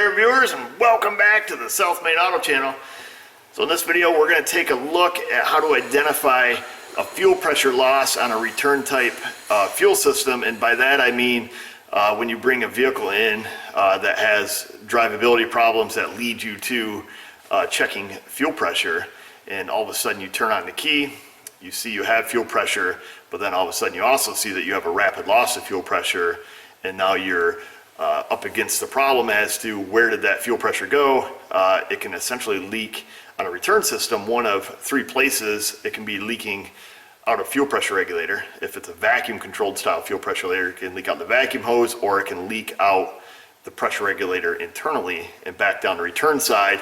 there, viewers, and welcome back to the Self-Made Auto channel. So in this video, we're going to take a look at how to identify a fuel pressure loss on a return type fuel system. And by that I mean when you bring a vehicle in that has drivability problems that lead you to checking fuel pressure, and all of a sudden you turn on the key, you see you have fuel pressure, but then all of a sudden you also see that you have a rapid loss of fuel pressure, and now you're up against the problem as to where did that fuel pressure go. It can essentially leak on a return system one of three places. It can be leaking out of fuel pressure regulator. If it's a vacuum controlled style fuel pressure regulator, it can leak out the vacuum hose, or it can leak out the pressure regulator internally and back down the return side.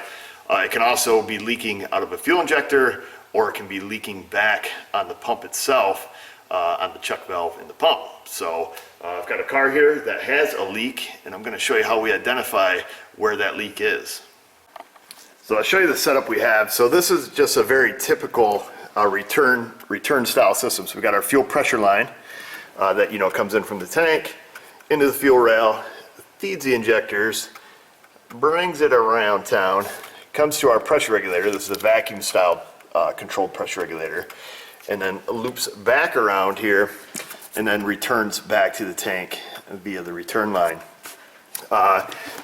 It can also be leaking out of a fuel injector, or it can be leaking back on the pump itself, on the check valve in the pump. So I've got a car here that has a leak, and I'm going to show you how we identify where that leak is. So I'll show you the setup we have. So this is just a very typical return style system. So we've got our fuel pressure line that comes in from the tank into the fuel rail, feeds the injectors, brings it around town, comes to our pressure regulator. This is a vacuum style controlled pressure regulator, and then loops back around here and then returns back to the tank via the return line.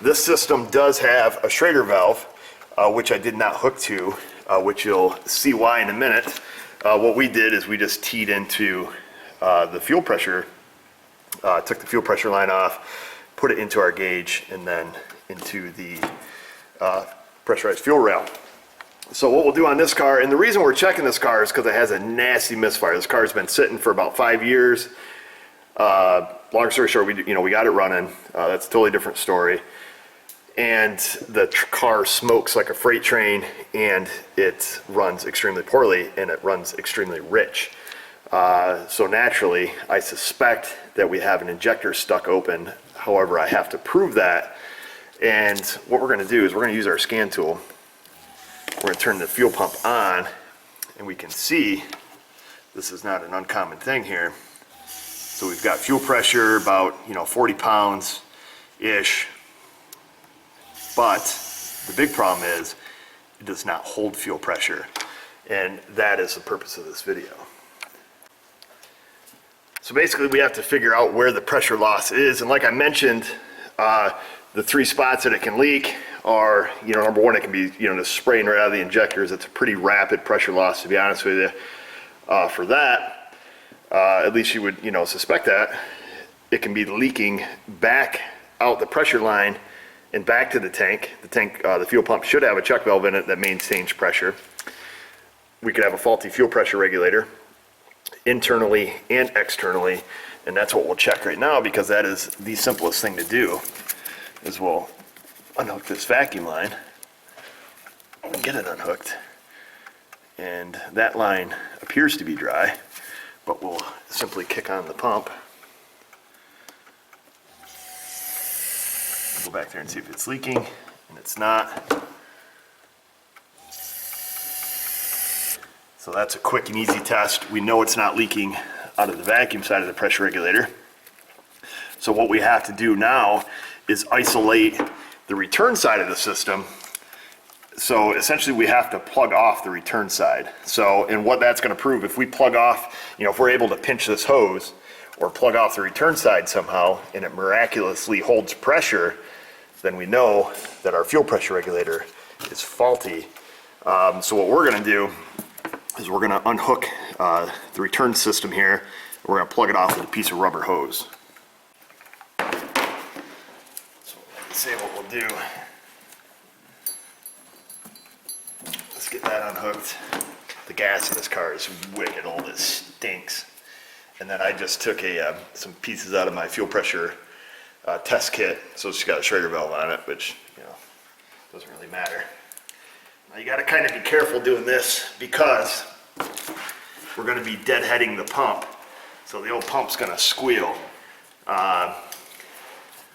This system does have a Schrader valve, which I did not hook to, which you'll see why in a minute. What we did is we just teed into the fuel pressure, took the fuel pressure line off, put it into our gauge, and then into the pressurized fuel rail. So what we'll do on this car, and the reason we're checking this car is because it has a nasty misfire. This car's been sitting for about 5 years. Long story short, we got it running. That's a totally different story. And the car smokes like a freight train, and it runs extremely poorly, and it runs extremely rich. So naturally, I suspect that we have an injector stuck open. However, I have to prove that. And what we're going to do is we're going to use our scan tool. We're going to turn the fuel pump on, and we can see this is not an uncommon thing here. So we've got fuel pressure about 40 pounds ish, but the big problem is it does not hold fuel pressure, and that is the purpose of this video. So basically we have to figure out where the pressure loss is, and like I mentioned, the three spots that it can leak are, number one, it can be, just spraying right out of the injectors. It's a pretty rapid pressure loss, to be honest with you. For that, at least you would, suspect that. It can be leaking back out the pressure line and back to the tank. The fuel pump should have a check valve in it that maintains pressure. We could have a faulty fuel pressure regulator, internally and externally, and that's what we'll check right now, because that is the simplest thing to do. Is we'll unhook this vacuum line, get it unhooked, and that line appears to be dry, but we'll simply kick on the pump, go back there and see if it's leaking, and it's not. So that's a quick and easy test. We know it's not leaking out of the vacuum side of the pressure regulator. So what we have to do now is isolate the return side of the system. So essentially we have to plug off the return side. So, and what that's going to prove, if we plug off, if we're able to pinch this hose or plug off the return side somehow, and it miraculously holds pressure, then we know that our fuel pressure regulator is faulty. So what we're going to do is we're going to unhook the return system here. We're going to plug it off with a piece of rubber hose. So what we'll do, let's get that unhooked. The gas in this car is wicked old, it stinks. And then I just took some pieces out of my fuel pressure test kit. So it's got a Schrader valve on it, which doesn't really matter. Now you got to kind of be careful doing this, because we're going to be deadheading the pump. So the old pump's going to squeal.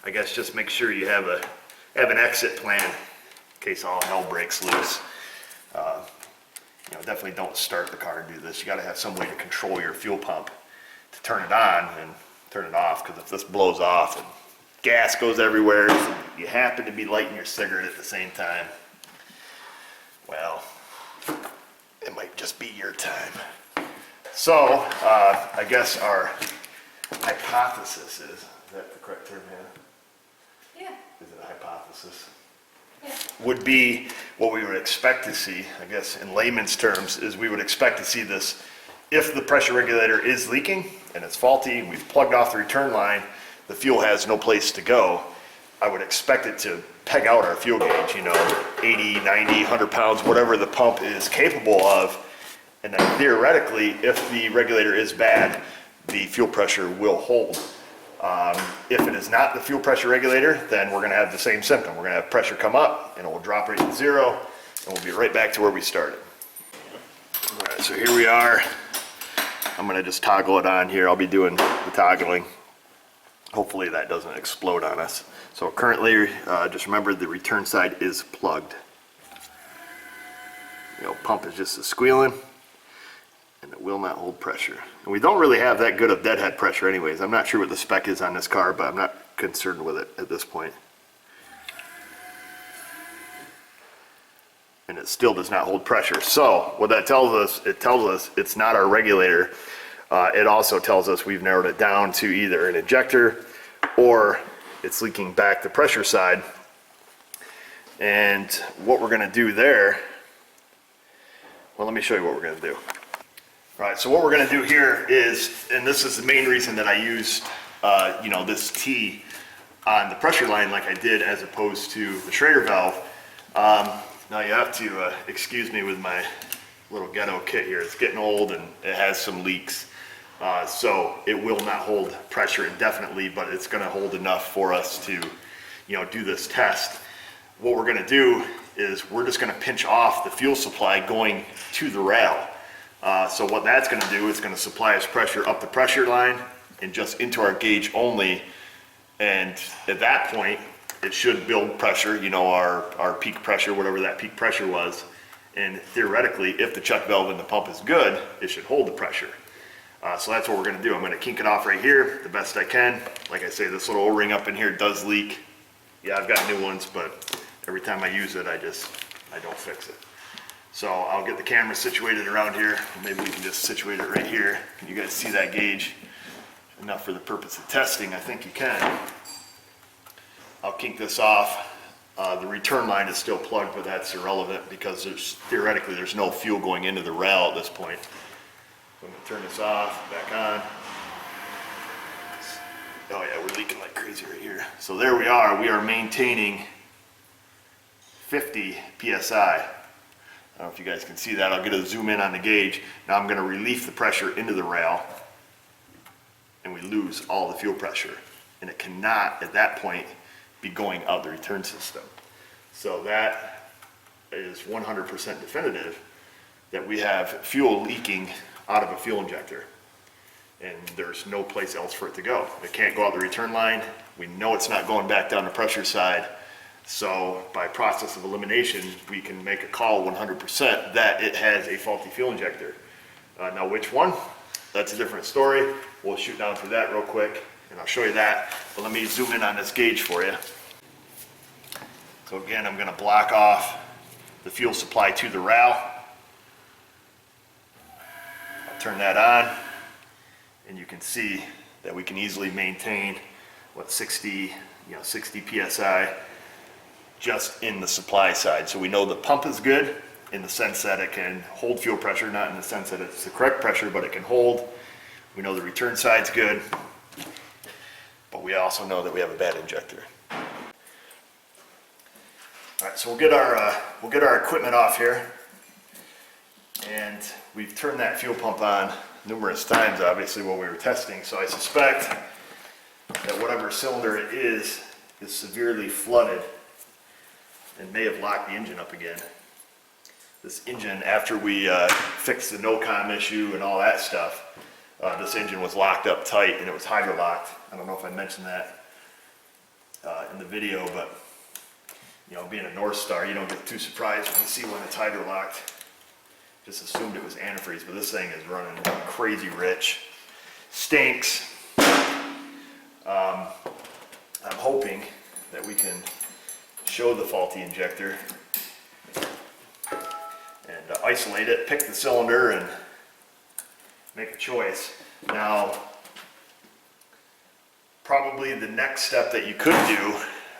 I guess just make sure you have an exit plan in case all hell breaks loose. Definitely don't start the car and do this. You got to have some way to control your fuel pump to turn it on and turn it off, because if this blows off and gas goes everywhere. You happen to be lighting your cigarette at the same time. Well, it might just be your time. So, I guess our hypothesis is that the correct term, Hannah? Yeah. Is it a hypothesis? Yeah. Would be what we would expect to see, I guess in layman's terms, is we would expect to see this if the pressure regulator is leaking and it's faulty, we've plugged off the return line, the fuel has no place to go, I would expect it to peg out our fuel gauge, 80, 90, 100 pounds, whatever the pump is capable of. And then theoretically, if the regulator is bad, the fuel pressure will hold. If it is not the fuel pressure regulator, then we're gonna have the same symptom. We're gonna have pressure come up and it will drop right to zero and we'll be right back to where we started. All right, so here we are. I'm gonna just toggle it on here. I'll be doing the toggling. Hopefully that doesn't explode on us. So currently, just remember the return side is plugged. Pump is just a squealing and it will not hold pressure. And we don't really have that good of deadhead pressure anyways. I'm not sure what the spec is on this car, but I'm not concerned with it at this point. And it still does not hold pressure. So what that tells us, it tells us it's not our regulator. It also tells us we've narrowed it down to either an injector or it's leaking back the pressure side. And what we're gonna do there, well, let me show you what we're gonna do. All right, so what we're gonna do here is, and this is the main reason that I used, this T on the pressure line like I did as opposed to the Schrader valve. Now you have to excuse me with my little ghetto kit here. It's getting old and it has some leaks. So it will not hold pressure indefinitely, but it's gonna hold enough for us to, do this test. What we're gonna do is we're just gonna pinch off the fuel supply going to the rail. So what that's gonna do is gonna supply us pressure up the pressure line and just into our gauge only. And at that point, it should build pressure, our peak pressure, whatever that peak pressure was. And theoretically, if the chuck valve in the pump is good, it should hold the pressure. So that's what we're gonna do. I'm gonna kink it off right here the best I can. Like I say, this little O-ring up in here does leak. Yeah, I've got new ones, but every time I use it, I don't fix it. So I'll get the camera situated around here. Maybe we can just situate it right here. Can you guys see that gauge? Enough for the purpose of testing, I think you can. I'll kink this off. The return line is still plugged, but that's irrelevant because theoretically there's no fuel going into the rail at this point. So I'm gonna turn this off, back on. Oh yeah, we're leaking like crazy right here. So there we are maintaining 50 PSI. I don't know if you guys can see that. I'll get a zoom in on the gauge. Now I'm gonna relief the pressure into the rail and we lose all the fuel pressure. And it cannot, at that point, be going out the return system. So that is 100% definitive that we have fuel leaking out of a fuel injector. And there's no place else for it to go. It can't go out the return line. We know it's not going back down the pressure side. So by process of elimination, we can make a call 100% that it has a faulty fuel injector. Now which one? That's a different story. We'll shoot down through that real quick and I'll show you that. But let me zoom in on this gauge for you. So again, I'm gonna block off the fuel supply to the rail. I'll turn that on and you can see that we can easily maintain 60 PSI just in the supply side. So we know the pump is good in the sense that it can hold fuel pressure, not in the sense that it's the correct pressure, but it can hold. We know the return side's good, but we also know that we have a bad injector. All right, so we'll get our equipment off here, and we've turned that fuel pump on numerous times, obviously, while we were testing. So I suspect that whatever cylinder it is severely flooded and may have locked the engine up again. This engine, after we fixed the no-com issue and all that stuff, this engine was locked up tight and it was hydrolocked. I don't know if I mentioned that in the video, but being a North Star, you don't get too surprised when you see one that's hydrolocked. Just assumed it was antifreeze, but this thing is running crazy rich. Stinks. I'm hoping that we can show the faulty injector and isolate it, pick the cylinder, and make a choice. Now, probably the next step that you could do,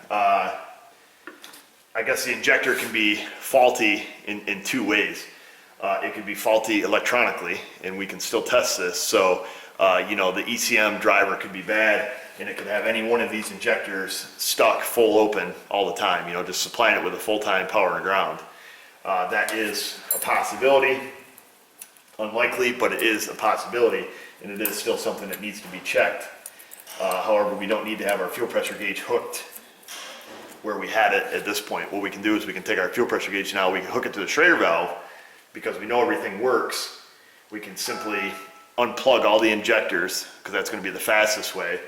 I guess the injector can be faulty in two ways. It could be faulty electronically, and we can still test this. So, you know, the ECM driver could be bad, and it could have any one of these injectors stuck full open all the time, you know, just supplying it with a full-time power and ground. That is a possibility. Unlikely, but it is a possibility, and it is still something that needs to be checked. However, we don't need to have our fuel pressure gauge hooked where we had it at this point. What we can do is we can take our fuel pressure gauge now, we can hook it to the Schrader valve. Because we know everything works, we can simply unplug all the injectors, because that's going to be the fastest way.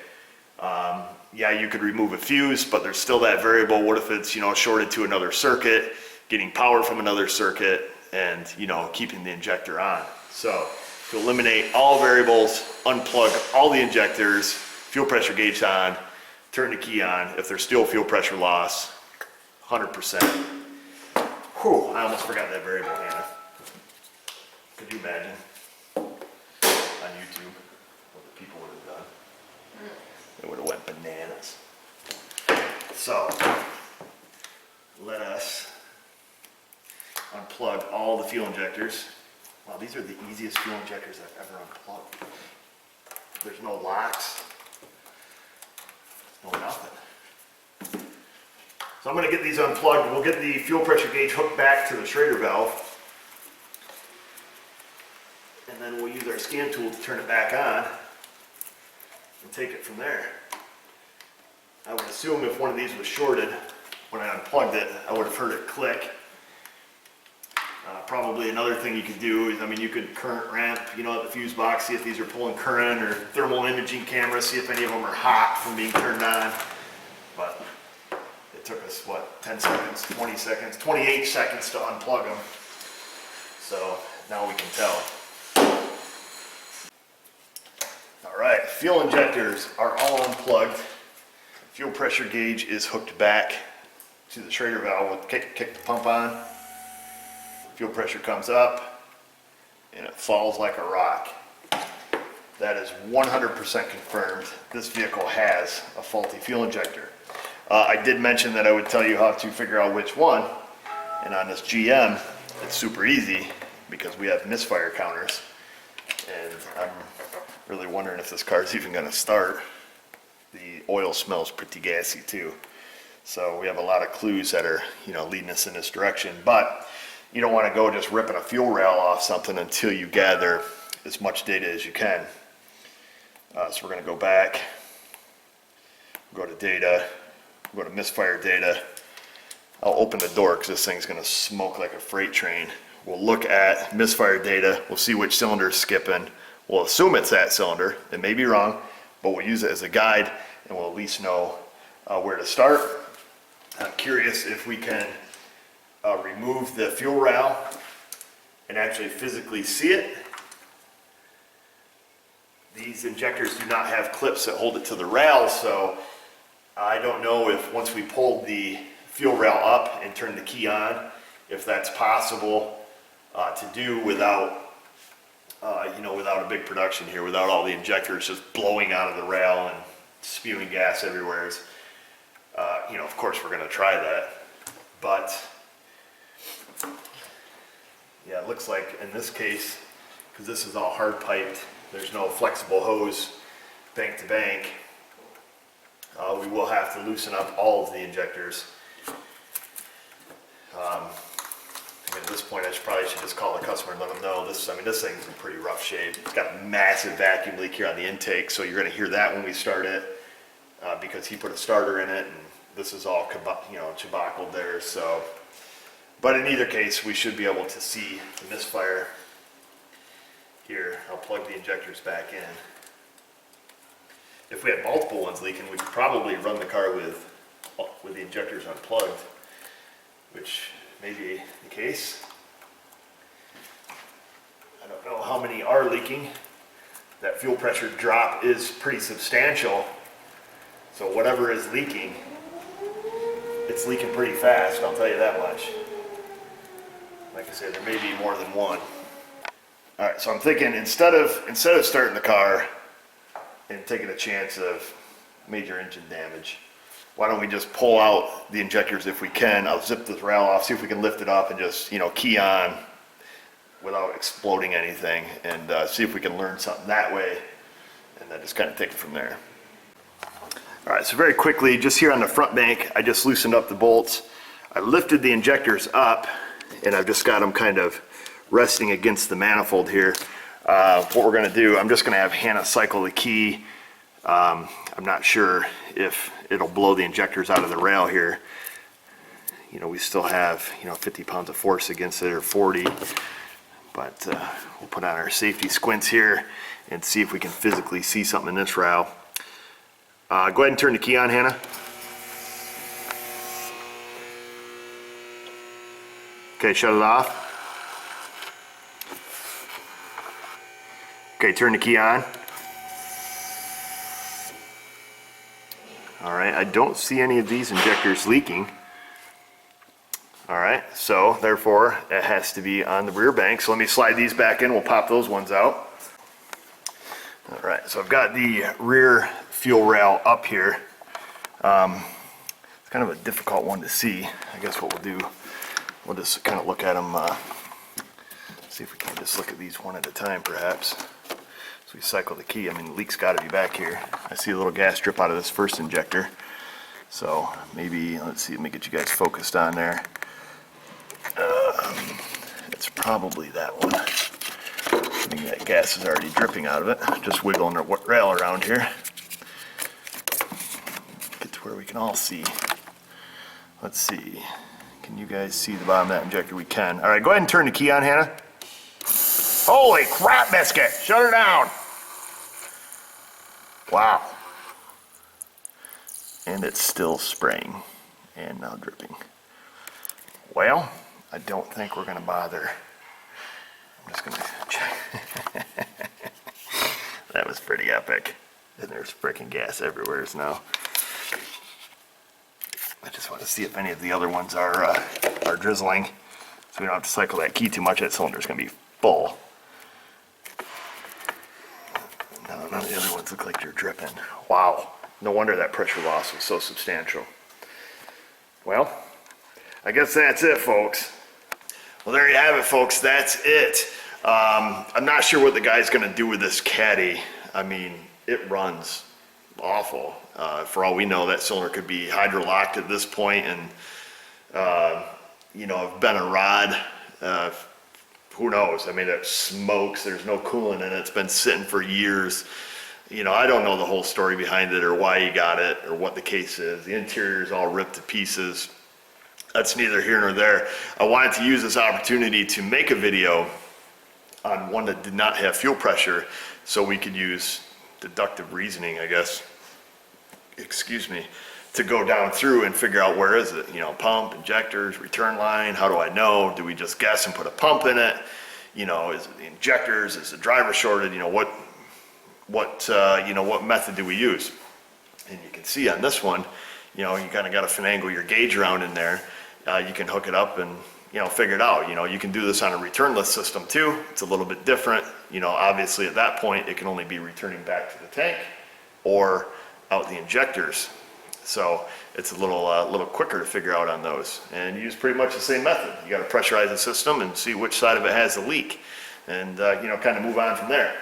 Yeah, you could remove a fuse, but there's still that variable. What if it's, you know, shorted to another circuit, getting power from another circuit, and, you know, keeping the injector on. So to eliminate all variables, unplug all the injectors, fuel pressure gauge on, turn the key on. If there's still fuel pressure loss, 100%. Whew, I almost forgot that variable, Hannah. Could you imagine on YouTube what the people would have done? They would have went bananas. So let us unplug all the fuel injectors. Wow, these are the easiest fuel injectors I've ever unplugged. There's no locks, no nothing. So I'm going to get these unplugged. We'll get the fuel pressure gauge hooked back to the Schrader valve. And then we'll use our scan tool to turn it back on and take it from there. I would assume if one of these was shorted, when I unplugged it, I would have heard it click. Probably another thing you could do is, I mean, you could current ramp, you know, at the fuse box, see if these are pulling current, or thermal imaging cameras, see if any of them are hot from being turned on. But it took us, what, 10 seconds, 20 seconds, 28 seconds to unplug them. So now we can tell. All right, fuel injectors are all unplugged. Fuel pressure gauge is hooked back to the Schrader valve. We'll kick the pump on. Fuel pressure comes up and it falls like a rock. That is 100% confirmed. This vehicle has a faulty fuel injector. I did mention that I would tell you how to figure out which one, and on this GM it's super easy because we have misfire counters, and I'm really wondering if this car is even going to start. The oil smells pretty gassy too, so we have a lot of clues that are, you know, leading us in this direction. But you don't want to go just ripping a fuel rail off something until you gather as much data as you can. So we're going to go back, go to data, go to misfire data. I'll open the door because this thing's going to smoke like a freight train. We'll look at misfire data, we'll see which cylinder is skipping. We'll assume it's that cylinder. It may be wrong, but we'll use it as a guide, and we'll at least know where to start. I'm curious if we can remove the fuel rail and actually physically see it. These injectors do not have clips that hold it to the rail, so I don't know if once we pulled the fuel rail up and turned the key on, if that's possible to do without you know, without a big production here, without all the injectors just blowing out of the rail and spewing gas everywhere. You know, of course we're going to try that, but yeah, it looks like in this case, because this is all hard piped, there's no flexible hose bank to bank, we will have to loosen up all of the injectors. At this point, I probably should just call the customer and let them know this. I mean, this thing's in pretty rough shape. It's got a massive vacuum leak here on the intake, so you're going to hear that when we start it, because he put a starter in it, and this is all, you know, chabackled there. So, but in either case, we should be able to see the misfire here. I'll plug the injectors back in. If we had multiple ones leaking, we could probably run the car with the injectors unplugged, which may be the case. I don't know how many are leaking. That fuel pressure drop is pretty substantial, So whatever is leaking, it's leaking pretty fast, I'll tell you that much. Like I said, there may be more than one. All right, so I'm thinking instead of starting the car and taking a chance of major engine damage, why don't we just pull out the injectors if we can? I'll zip this rail off, see if we can lift it up and just, key on without exploding anything, and see if we can learn something that way, and then just kind of take it from there. All right, so very quickly, just here on the front bank, I just loosened up the bolts. I lifted the injectors up, and I've just got them kind of resting against the manifold here. What we're gonna do, I'm just gonna have Hannah cycle the key. I'm not sure if it'll blow the injectors out of the rail here. We still have, 50 pounds of force against it, or 40. But we'll put on our safety squints here and see if we can physically see something in this rail. Go ahead and turn the key on, Hannah. Okay, shut it off. Okay, turn the key on. All right, I don't see any of these injectors leaking. All right, so therefore it has to be on the rear bank. So let me slide these back in, we'll pop those ones out. All right, so I've got the rear fuel rail up here. It's kind of a difficult one to see. I guess what we'll do, we'll just kind of look at them, see if we can just look at these one at a time perhaps. So we cycle the key. I mean, the leak's got to be back here. I see a little gas drip out of this first injector. So maybe, let's see, let me get you guys focused on there. It's probably that one. I think that gas is already dripping out of it. Just wiggling the rail around here. Get to where we can all see. Let's see. Can you guys see the bottom of that injector? We can. All right, go ahead and turn the key on, Hannah. Holy crap, biscuit! Shut her down! Wow. And it's still spraying and now dripping. Well, I don't think we're gonna bother. I'm just gonna check. That was pretty epic. And there's freaking gas everywhere now. I just want to see if any of the other ones are drizzling, so we don't have to cycle that key too much. That cylinder's gonna be full. No, none of the other ones look like they're dripping. Wow, no wonder that pressure loss was so substantial. Well, I guess that's it, folks. Well, there you have it, folks. That's it. I'm not sure what the guy's going to do with this Caddy. I mean, it runs awful. For all we know, that cylinder could be hydrolocked at this point, and have been a rod. Who knows? I mean, it smokes. There's no coolant in it. It's been sitting for years. I don't know the whole story behind it or why he got it or what the case is. The interior is all ripped to pieces. That's neither here nor there. I wanted to use this opportunity to make a video on one that did not have fuel pressure, so we could use deductive reasoning, I guess, to go down through and figure out where is it. Pump, injectors, return line, how do I know? Do we just guess and put a pump in it? Is it the injectors? Is the driver shorted? What method do we use? And you can see on this one, you kind of got to finagle your gauge around in there. You can hook it up and, figure it out. You can do this on a returnless system too. It's a little bit different. Obviously at that point, it can only be returning back to the tank or out the injectors. So it's a little quicker to figure out on those. And use pretty much the same method. You got to pressurize the system and see which side of it has the leak, and kind of move on from there.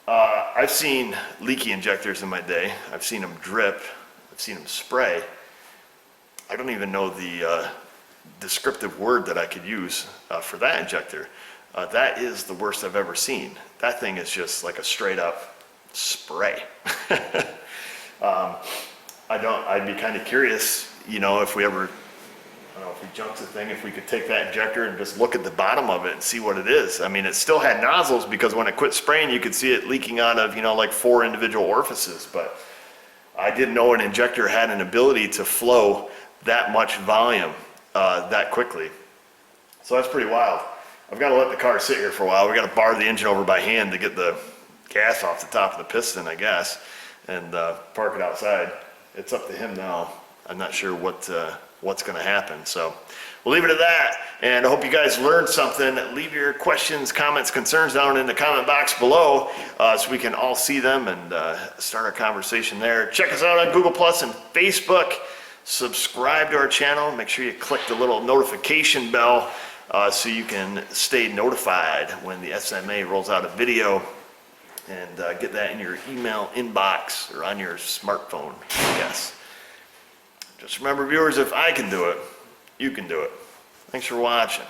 I've seen leaky injectors in my day. I've seen them drip. I've seen them spray. I don't even know the descriptive word that I could use for that injector. That is the worst I've ever seen. That thing is just like a straight up spray. I'd be kind of curious, if we ever, if we junked the thing, if we could take that injector and just look at the bottom of it and see what it is. I mean, it still had nozzles, because when it quit spraying, you could see it leaking out of, like 4 individual orifices. But I didn't know an injector had an ability to flow that much volume that quickly. So that's pretty wild. I've got to let the car sit here for a while. We got to bar the engine over by hand to get the gas off the top of the piston, I guess, and park it outside. it's up to him now. I'm not sure what's going to happen. So we'll leave it at that. And I hope you guys learned something. Leave your questions, comments, concerns down in the comment box below so we can all see them and start our conversation there. Check us out on Google Plus and Facebook. Subscribe to our channel. Make sure you click the little notification bell so you can stay notified when the SMA rolls out a video, and get that in your email inbox or on your smartphone, I guess. Just remember, viewers, if I can do it, you can do it. Thanks for watching.